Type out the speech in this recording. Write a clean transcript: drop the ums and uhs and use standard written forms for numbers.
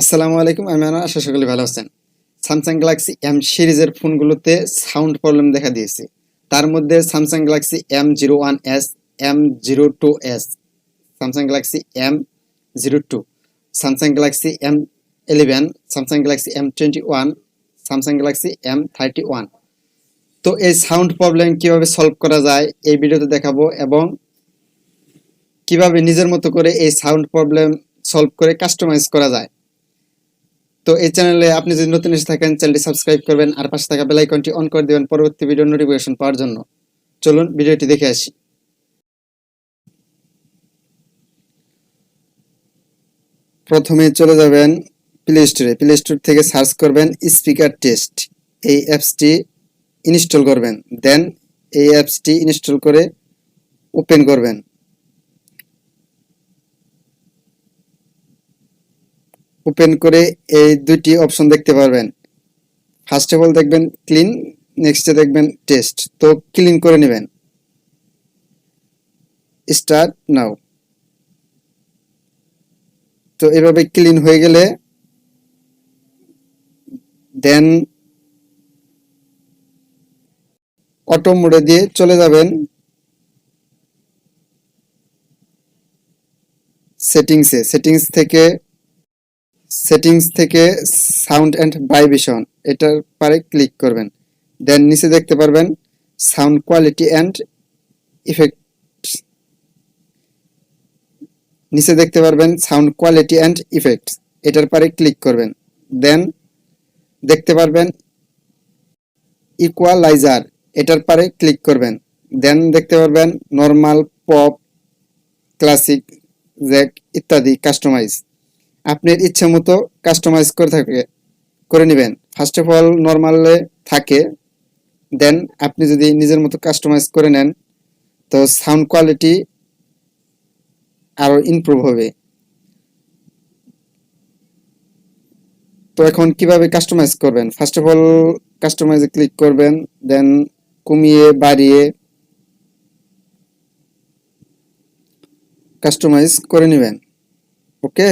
আসসালামু আলাইকুম, আমি আনোয়ার। আশা সকলে ভালো আছেন। স্যামসাং গ্যালাক্সি এম সিরিজের ফোনগুলোতে সাউন্ড প্রবলেম দেখা দিয়েছে। তার মধ্যে Samsung Galaxy M01s, M02s, Samsung Galaxy M02, Samsung Galaxy M11, Samsung Galaxy M21, Samsung Galaxy M31। তো এই সাউন্ড প্রবলেম কিভাবে সলভ করা যায় এই ভিডিওতে দেখাবো, এবং কিভাবে নিজের মতো করে এই সাউন্ড প্রবলেম সলভ করে কাস্টমাইজ করা যায়। তো এই চ্যানেলে আপনি যদি নতুন এসে থাকেন, চ্যানেলটি সাবস্ক্রাইব করবেন আর পাশে থাকা বেল আইকনটি অন করে দিবেন পরবর্তী ভিডিও নোটিফিকেশন পাওয়ার জন্য। চলুন ভিডিওটি দেখে আসি। প্রথমে চলে যাবেন প্লে স্টোরে। প্লে স্টোর থেকে সার্চ করবেন স্পিকার টেস্ট। এই অ্যাপসটি ইনস্টল করবেন। দেন এই অ্যাপসটি ইনস্টল করে ওপেন করবেন। ওপেন করে এই দুইটি অপশন দেখতে পারবেন। ফার্স্ট অফ অল দেখবেন ক্লিন, নেক্সটে দেখবেন টেস্ট। তো ক্লিন করে নেবেন। Start now. তো এভাবে ক্লিন হয়ে গেলে দেন অটো মোডে দিয়ে চলে যাবেন সেটিংসে। সেটিংস থেকে সাউন্ড অ্যান্ড ভাইব্রেশন এটার পারে ক্লিক করবেন। দেন নিচে দেখতে পারবেন সাউন্ড কোয়ালিটি অ্যান্ড ইফেক্ট। নিচে দেখতে পারবেন সাউন্ড কোয়ালিটি অ্যান্ড ইফেক্টস, এটার পারে ক্লিক করবেন। দেন দেখতে পারবেন ইকুয়ালাইজার, এটার পারে ক্লিক করবেন। দেন দেখতে পারবেন নর্মাল, পপ, ক্লাসিক, জ্যাক ইত্যাদি কাস্টমাইজ। আপনার ইচ্ছে মতো কাস্টমাইজ করে নেবেন। ফার্স্ট অফ অল নর্মালে থাকে, দেন আপনি যদি নিজের মতো কাস্টমাইজ করে নেন তো সাউন্ড কোয়ালিটি আরো ইমপ্রুভ হবে। তো এখন কিভাবে কাস্টমাইজ করবেন? ফার্স্ট অফ অল কাস্টমাইজে ক্লিক করবেন, দেন কমিয়ে বাড়িয়ে কাস্টমাইজ করে নেবেন। ওকে।